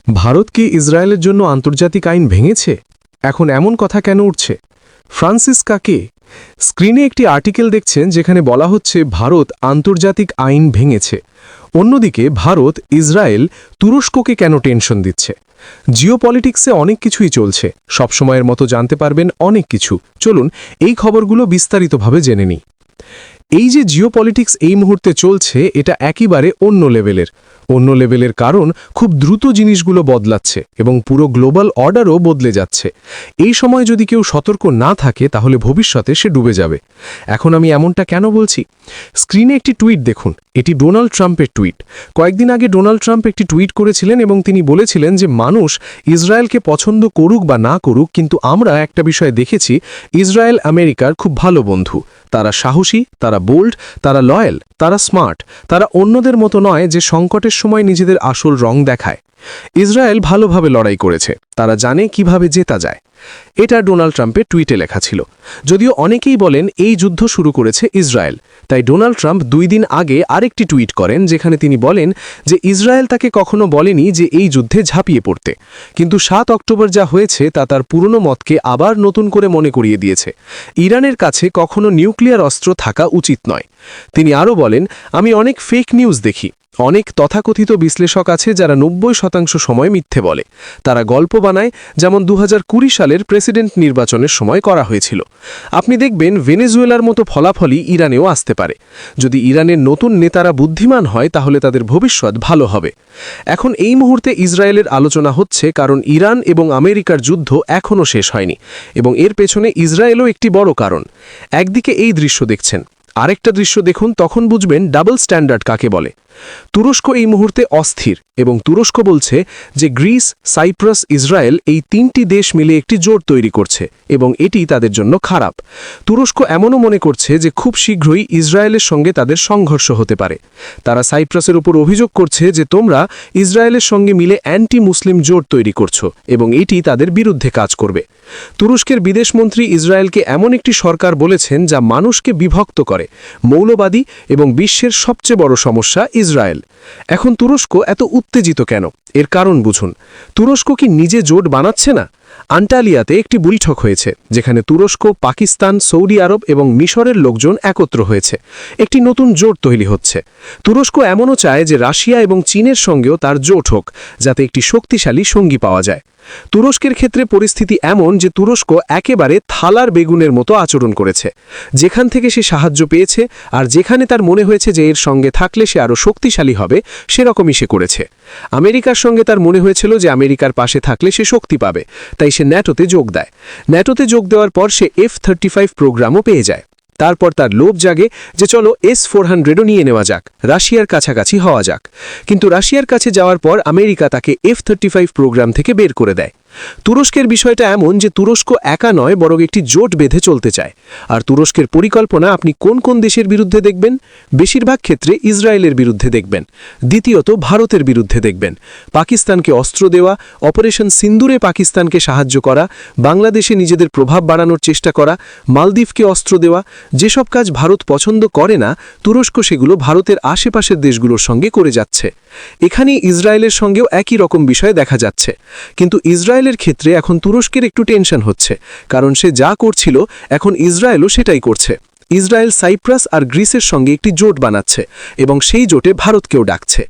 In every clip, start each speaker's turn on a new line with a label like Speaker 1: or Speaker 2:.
Speaker 1: ভারত কি ইসরায়েলের জন্য আন্তর্জাতিক আইন ভেঙেছে? এখন এমন কথা কেন উঠছে? ফ্রান্সিসকা কে? স্ক্রিনে একটি আর্টিকেল দেখছেন যেখানে বলা হচ্ছে ভারত আন্তর্জাতিক আইন ভেঙেছে। অন্যদিকে ভারত ইসরায়েল তুরস্ককে কেন টেনশন দিচ্ছে? জিওপলিটিক্সে অনেক কিছুই চলছে, সবসময়ের মতো জানতে পারবেন অনেক কিছু। চলুন এই খবরগুলো বিস্তারিতভাবে জেনে নিই। এই যে জিওপলিটিক্স এই মুহূর্তে চলছে, এটা একেবারে অন্য লেভেলের কারণ খুব দ্রুত জিনিসগুলো বদলাচ্ছে এবং পুরো গ্লোবাল অর্ডারও বদলে যাচ্ছে। এই সময় যদি কেউ সতর্ক না থাকে তাহলে ভবিষ্যতে সে ডুবে যাবে। এখন আমি এমনটা কেন বলছি? স্ক্রিনে একটি টুইট দেখুন, এটি ডোনাল্ড ট্রাম্পের টুইট। কয়েকদিন আগে ডোনাল্ড ট্রাম্প একটি টুইট করেছিলেন এবং তিনি বলেছিলেন যে মানুষ ইসরায়েলকে পছন্দ করুক বা না করুক, কিন্তু আমরা একটা বিষয় দেখেছি, ইসরায়েল আমেরিকার খুব ভালো বন্ধু। তারা সাহসী, তারা বোল্ড, তারা লয়াল, তারা স্মার্ট, তারা অন্যদের মতো নয় যে সংকটের সময় নিজেদের আসল রং দেখায়। ইসরায়েল ভালোভাবে লড়াই করেছে, তারা জানে কিভাবে জেতা যায়। এটা ডোনাল্ড ট্রাম্পের টুইটে লেখা ছিল। যদিও অনেকেই বলেন এই যুদ্ধ শুরু করেছে ইসরায়েল, তাই ডোনাল্ড ট্রাম্প 2 দিন আগে আরেকটি টুইট করেন যেখানে তিনি বলেন যে ইসরায়েল তাকে কখনো বলেনি যে এই যুদ্ধে ঝাঁপিয়ে পড়তে, কিন্তু 7 অক্টোবর যা হয়েছে তা তার পুরনো মতকে আবার নতুন করে মনে করিয়ে দিয়েছে। ইরানের কাছে কখনো নিউক্লিয়ার অস্ত্র থাকা উচিত নয়। তিনি আরও বলেন, আমি অনেক ফেক নিউজ দেখি, অনেক তথাকথিত বিশ্লেষক আছে যারা 90% সময় মিথ্যে বলে। তারা গল্প বানায়, যেমন 2020 সালের প্রেসিডেন্ট নির্বাচনের সময় করা হয়েছিল। আপনি দেখবেন ভেনেজুয়েলার মতো ফলাফলই ইরানেও আসতে পারে। যদি ইরানের নতুন নেতারা বুদ্ধিমান হয় তাহলে তাদের ভবিষ্যৎ ভালো হবে। এখন এই মুহূর্তে ইসরায়েলের আলোচনা হচ্ছে কারণ ইরান এবং আমেরিকার যুদ্ধ এখনও শেষ হয়নি এবং এর পেছনে ইসরায়েলও একটি বড় কারণ। একদিকে এই দৃশ্য দেখছেন, আরেকটা দৃশ্য দেখুন, তখন বুঝবেন ডাবল স্ট্যান্ডার্ড কাকে বলে। তুরস্ক এই মুহূর্তে অস্থির এবং তুরস্ক বলছে যে গ্রিস, সাইপ্রাস, ইসরায়েল এই 3টি দেশ মিলে একটি জোট তৈরি করছে এবং এটি তাদের জন্য খারাপ। তুরস্ক এমনও মনে করছে যে খুব শীঘ্রই ইসরায়েলের সঙ্গে তাদের সংঘর্ষ হতে পারে। তারা সাইপ্রাসের উপর অভিযোগ করছে যে তোমরা ইসরায়েলের সঙ্গে মিলে অ্যান্টি মুসলিম জোট তৈরি করছো এবং এটি তাদের বিরুদ্ধে কাজ করবে। তুরস্কের বিদেশমন্ত্রী ইসরায়েলকে এমন একটি সরকার বলেছেন যা মানুষকে বিভক্ত করে, মৌলবাদী এবং বিশ্বের সবচেয়ে বড় সমস্যা ইসরায়েল। এখন তুরস্ক এত উত্তেজিত কেন? এর কারণ বুঝুন। তুরস্ক কি নিজে জোট বানাচ্ছে না? আন্টালিয়াতে একটি বৈঠক হয়েছে যেখানে তুরস্ক, পাকিস্তান, সৌদি আরব এবং মিশরের লোকজন একত্র হয়েছে। একটি নতুন জোট তৈরি হচ্ছে। তুরস্ক এমনও চায় যে রাশিয়া এবং চীনের সঙ্গেও তার জোট হোক, যাতে একটি শক্তিশালী সঙ্গী পাওয়া যায়। তুরস্কের ক্ষেত্রে পরিস্থিতি এমন যে তুরস্ক একেবারে থালার বেগুনের মতো আচরণ করেছে। যেখান থেকে সে সাহায্য পেয়েছে আর যেখানে তার মনে হয়েছে যে এর সঙ্গে থাকলে সে আরও শক্তিশালী হবে, সেরকমই সে করেছে। আমেরিকার সঙ্গে তার মনে হয়েছিল যে আমেরিকার পাশে থাকলে সে শক্তি পাবে, তাই সে ন্যাটোতে যোগ দেয়। ন্যাটোতে যোগ দেওয়ার পর সে F-35 প্রোগ্রামও পেয়ে যায়। তারপর তার লোভ জাগে যে চলো S-400ও নিয়ে নেওয়া যাক, রাশিয়ার কাছাকাছি হওয়া যাক। কিন্তু রাশিয়ার কাছে যাওয়ার পর আমেরিকা তাকে F-35 প্রোগ্রাম থেকে বের করে দেয়। তুরস্কের বিষয়টা এমন যে তুরস্ক একা নয়, বরং একটি জোট বেঁধে চলতে চায়। আর তুরস্কের পরিকল্পনা আপনি কোন কোন দেশের বিরুদ্ধে দেখবেন? বেশিরভাগ ক্ষেত্রে ইসরায়েলের বিরুদ্ধে দেখবেন, দ্বিতীয়ত ভারতের বিরুদ্ধে দেখবেন। পাকিস্তানকে অস্ত্র দেওয়া, অপারেশন সিন্দুরে পাকিস্তানকে সাহায্য করা, বাংলাদেশে নিজেদের প্রভাব বাড়ানোর চেষ্টা করা, মালদ্বীপকে অস্ত্র দেওয়া, যেসব কাজ ভারত পছন্দ করে না, তুরস্ক সেগুলো ভারতের আশেপাশের দেশগুলোর সঙ্গে করে যাচ্ছে। এখানে ইসরায়েলের সঙ্গেও একই রকম বিষয় দেখা যাচ্ছে। কিন্তু ইসরায়েলের ক্ষেত্রে এখন তুরস্কের একটু টেনশন হচ্ছে, কারণ সে যা করছিল এখন ইসরায়েলও সেটাই করছে। ইসরায়েল সাইপ্রাস আর গ্রিসের সঙ্গে একটি জোট বানাচ্ছে এবং সেই জোটে ভারতকেও ডাকছে।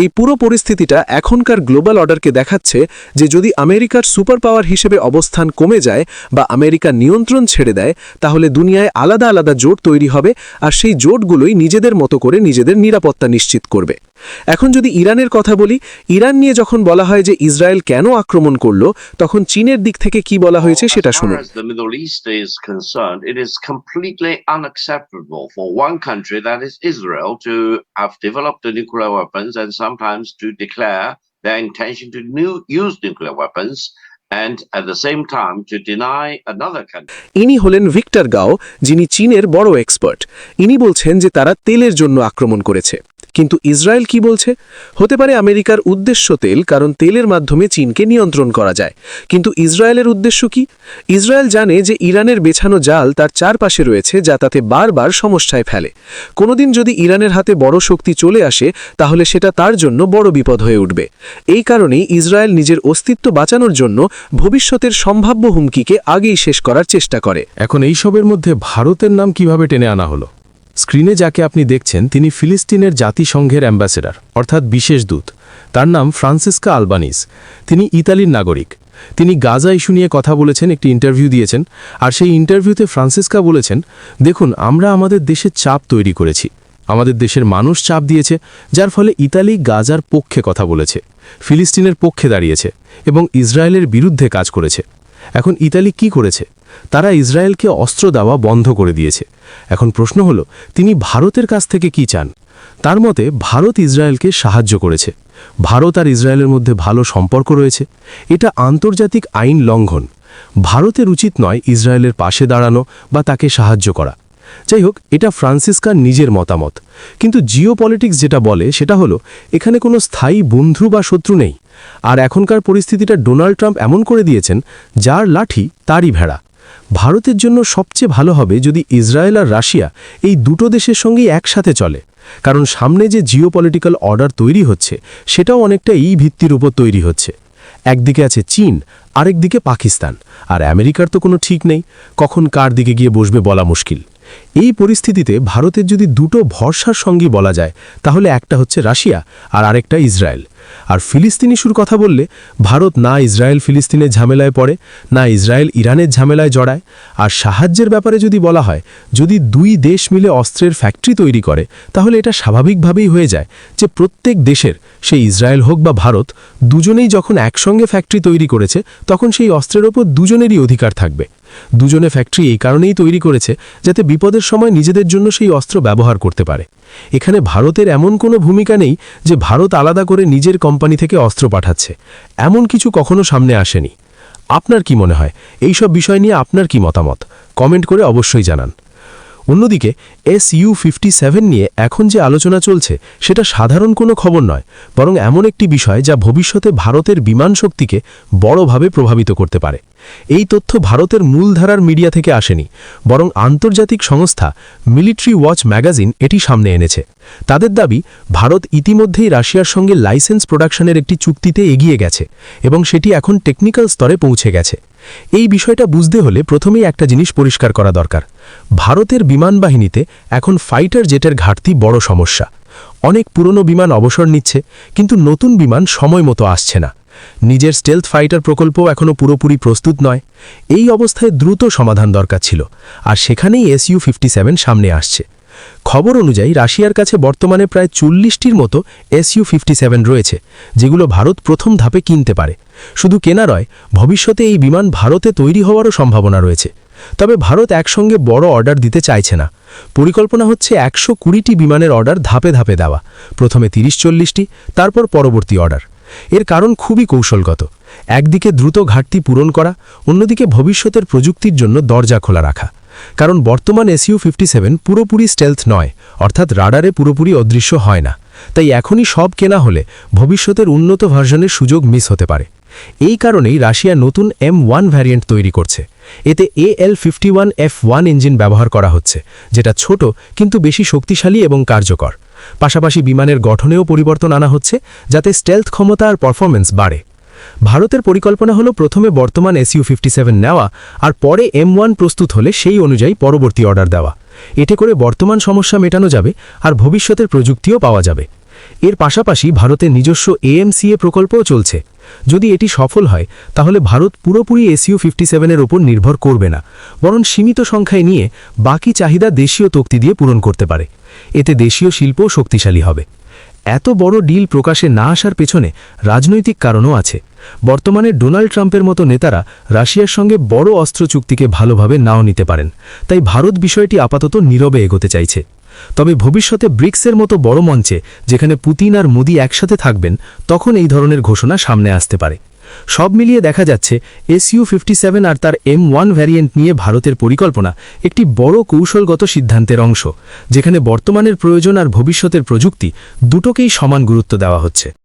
Speaker 1: এই পুরো পরিস্থিতিটা এখনকার গ্লোবাল অর্ডারকে দেখাচ্ছে যে যদি আমেরিকার সুপার পাওয়ার হিসেবে অবস্থান কমে যায় বা আমেরিকা নিয়ন্ত্রণ ছেড়ে দেয়, তাহলে দুনিয়ায় আলাদা আলাদা জোট তৈরি হবে আর সেই জোটগুলোই নিজেদের মতো করে নিজেদের নিরাপত্তা নিশ্চিত করবে। এখন যদি ইরানের কথা বলি, ইরান নিয়ে যখন বলা হয় যে ইসরায়েল কেন আক্রমণ করলো, তখন চীনের দিক থেকে কি বলা হয়েছে সেটা শুনুন।
Speaker 2: Unacceptable for one country, that is Israel, to have developed the nuclear weapons and sometimes to declare their intention to use nuclear weapons and at the same time to deny another country.
Speaker 1: ইনি হলেন Victor গাও, যিনি চীনের বড় expert. ইনি বলছেন যে তারা তেলের জন্য আক্রমণ করেছে। কিন্তু ইসরায়েল কি বলছে? হতে পারে আমেরিকার উদ্দেশ্য তেল, কারণ তেলের মাধ্যমে চীনকে নিয়ন্ত্রণ করা যায়। কিন্তু ইসরায়েলের উদ্দেশ্য কি? ইসরায়েল জানে যে ইরানের বেছানো জাল তার চারপাশে রয়েছে, যা তাতে বারবার সমস্যায় ফেলে। কোনোদিন যদি ইরানের হাতে বড় শক্তি চলে আসে, তাহলে সেটা তার জন্য বড় বিপদ হয়ে উঠবে। এই কারণেই ইসরায়েল নিজের অস্তিত্ব বাঁচানোর জন্য ভবিষ্যতের সম্ভাব্য হুমকিকে আগেই শেষ করার চেষ্টা করে।
Speaker 3: এখন এইসবের মধ্যে ভারতের নাম কিভাবে টেনে আনা হলো? স্ক্রিনে যাকে আপনি দেখছেন তিনি ফিলিস্তিনের জাতিসংঘের অ্যাম্বাসেডর, অর্থাৎ বিশেষ দূত। তার নাম ফ্রান্সিসকা আলবানিজ। তিনি ইতালির নাগরিক। তিনি গাজা ইস্যু নিয়ে কথা বলেছেন, একটি ইন্টারভিউ দিয়েছেন। আর সেই ইন্টারভিউতে ফ্রান্সিসকা বলেছেন, দেখুন, আমরা আমাদের দেশে চাপ তৈরি করেছি, আমাদের দেশের মানুষ চাপ দিয়েছে, যার ফলে ইতালি গাজার পক্ষে কথা বলেছে, ফিলিস্তিনের পক্ষে দাঁড়িয়েছে এবং ইসরায়েলের বিরুদ্ধে কাজ করেছে। এখন ইতালি কি করেছে? তারা ইসরায়েলকে অস্ত্র দেওয়া বন্ধ করে দিয়েছে। এখন প্রশ্ন হলো, তিনি ভারতের কাছ থেকে কি চান? তার মতে ভারত ইসরায়েলকে সাহায্য করেছে। ভারত আর ইসরায়েলের মধ্যে ভালো সম্পর্ক রয়েছে। এটা আন্তর্জাতিক আইন লঙ্ঘন। ভারতের উচিত নয় ইসরায়েলের পাশে দাঁড়ানো বা তাকে সাহায্য করা। যাই হোক, এটা ফ্রান্সিসকার নিজের মতামত। কিন্তু জিওপলিটিক্স যেটা বলে সেটা হলো, এখানে কোনো স্থায়ী বন্ধু বা শত্রু নেই। আর এখনকার পরিস্থিতিটা ডোনাল্ড ট্রাম্প এমন করে দিয়েছেন, যার লাঠি তারই ভেড়া। ভারতের জন্য সবচেয়ে ভালো হবে যদি ইসরায়েল আর রাশিয়া এই দুটো দেশের সঙ্গেই একসাথে চলে, কারণ সামনে যে জিওপলিটিক্যাল অর্ডার তৈরি হচ্ছে সেটাও অনেকটা এই ভিত্তির উপর তৈরি হচ্ছে। একদিকে আছে চীন, আরেকদিকে পাকিস্তান, আর আমেরিকার তো কোনো ঠিক নেই, কখন কার দিকে গিয়ে বসবে বলা মুশকিল। এই পরিস্থিতিতে ভারতের যদি দুটো ভরসার সঙ্গী বলা যায়, তাহলে একটা হচ্ছে রাশিয়া আর আরেকটা ইসরায়েল। আর ফিলিস্তিন ইস্যুর কথা বললে ভারত না ইসরায়েল ফিলিস্তিনের ঝামেলায় পড়ে, না ইসরায়েল ইরানের ঝামেলায় জড়ায়। আর সাহায্যের ব্যাপারে যদি বলা হয়, যদি দুই দেশ মিলে অস্ত্রের ফ্যাক্টরি তৈরি করে, তাহলে এটা স্বাভাবিকভাবেই হয়ে যায় যে প্রত্যেক দেশের, সেই ইসরায়েল হোক বা ভারত, দুজনেই যখন একসঙ্গে ফ্যাক্টরি তৈরি করেছে, তখন সেই অস্ত্রের ওপর দুজনেরই অধিকার থাকবে। দুজনে ফ্যাক্টরি এই কারণেই তৈরি করেছে যাতে বিপদের সময় নিজেদের জন্য সেই অস্ত্র ব্যবহার করতে পারে। এখানে ভারতের এমন কোনো ভূমিকা নেই যে ভারত আলাদা করে নিজের কোম্পানি থেকে অস্ত্র পাঠাচ্ছে। এমন কিছু কখনো সামনে আসেনি। আপনার কি মনে হয় এইসব বিষয় নিয়ে আপনার কি মতামত? কমেন্ট করে অবশ্যই জানান। অন্যদিকে Su-57 নিয়ে এখন যে আলোচনা চলছে সেটা সাধারণ কোনো খবর নয়, বরং এমন একটি বিষয় যা ভবিষ্যতে ভারতের বিমান শক্তিকে বড়ভাবে প্রভাবিত করতে পারে। এই তথ্য ভারতের মূলধারার মিডিয়া থেকে আসেনি, বরং আন্তর্জাতিক সংস্থা মিলিটারি ওয়াচ ম্যাগাজিন এটি সামনে এনেছে। তাদের দাবি, ভারত ইতিমধ্যেই রাশিয়ার সঙ্গে লাইসেন্স প্রোডাকশনের একটি চুক্তিতে এগিয়ে গেছে এবং সেটি এখন টেকনিক্যাল স্তরে পৌঁছে গেছে। এই বিষয়টা বুঝতে হলে প্রথমেই একটা জিনিস পরিষ্কার করা দরকার। ভারতের বিমান বাহিনীতে এখন ফাইটার জেটের ঘাটতি বড় সমস্যা। অনেক পুরনো বিমান অবসর নিচ্ছে, কিন্তু নতুন বিমান সময় মতো আসছে না। নিজের স্টেলথ ফাইটার প্রকল্পও এখনও পুরোপুরি প্রস্তুত নয়। এই অবস্থায় দ্রুত সমাধান দরকার ছিল, আর সেখানেই Su-57 সামনে আসছে। খবর অনুযায়ী রাশিয়ার কাছে বর্তমানে প্রায় 40টির মতো Su-57 রয়েছে, যেগুলো ভারত প্রথম ধাপে কিনতে পারে। শুধু কেনা নয়, ভবিষ্যতে এই বিমান ভারতে তৈরি হওয়ারও সম্ভাবনা রয়েছে। তবে ভারত একসঙ্গে বড় অর্ডার দিতে চাইছে না। পরিকল্পনা হচ্ছে 120টি বিমানের অর্ডার ধাপে ধাপে দেওয়া, প্রথমে 30-40টি, তারপর পরবর্তী অর্ডার। এর কারণ খুবই কৌশলগত। একদিকে দ্রুত ঘাটতি পূরণ করা, অন্যদিকে ভবিষ্যতের প্রযুক্তির জন্য দরজা খোলা রাখা। কারণ বর্তমান Su-57 পুরোপুরি স্টেলথ নয়, অর্থাৎ রাডারে পুরোপুরি অদৃশ্য হয় না। তাই এখনই সব কেনা হলে ভবিষ্যতের উন্নত ভার্সনের সুযোগ মিস হতে পারে। এই কারণেই রাশিয়া নতুন M1 ভ্যারিয়েন্ট তৈরি করছে। এতে AL-51F1 ইঞ্জিন ব্যবহার করা হচ্ছে, যেটা ছোট কিন্তু বেশি শক্তিশালী এবং কার্যকর। পাশাপাশি বিমানের গঠনেও পরিবর্তন আনা হচ্ছে, যাতে স্টেলথ ক্ষমতা আর পারফরম্যান্স বাড়ে। ভারতের পরিকল্পনা হলো প্রথমে বর্তমান Su-57 নেওয়া, আর পরে M1 প্রস্তুত হলে সেই অনুযায়ী পরবর্তী অর্ডার দেওয়া। এতে করে বর্তমান সমস্যা মেটানো যাবে আর ভবিষ্যতের প্রযুক্তিও পাওয়া যাবে। এর পাশাপাশি ভারতের নিজস্ব AMCA প্রকল্পও চলছে। যদি এটি সফল হয়, তাহলে ভারত পুরোপুরি Su-57-এর ওপর নির্ভর করবে না, বরং সীমিত সংখ্যায় নিয়ে বাকি চাহিদা দেশীয় তক্তি দিয়ে পূরণ করতে পারে। এতে দেশীয় শিল্পও শক্তিশালী হবে। এত বড় ডিল প্রকাশে না আসার পেছনে রাজনৈতিক কারণও আছে। বর্তমানে ডোনাল্ড ট্রাম্পের মতো নেতারা রাশিয়ার সঙ্গে বড় অস্ত্র চুক্তিকে ভালোভাবে নাও নিতে পারেন, তাই ভারত বিষয়টি আপাতত নীরবে এগোতে চাইছে। তবে ভবিষ্যতে ব্রিক্সের মতো বড় মঞ্চে, যেখানে পুতিন আর মোদি একসাথে থাকবেন, তখন এই ধরনের ঘোষণা সামনে আসতে পারে। সব মিলিয়ে দেখা যাচ্ছে SU-57 আর তার M1 ভ্যারিয়েন্ট নিয়ে ভারতের পরিকল্পনা একটি বড় কৌশলগত সিদ্ধান্তের অংশ, যেখানে বর্তমানের প্রয়োজন আর ভবিষ্যতের প্রযুক্তি দুটোকেই সমান গুরুত্ব দেওয়া হচ্ছে।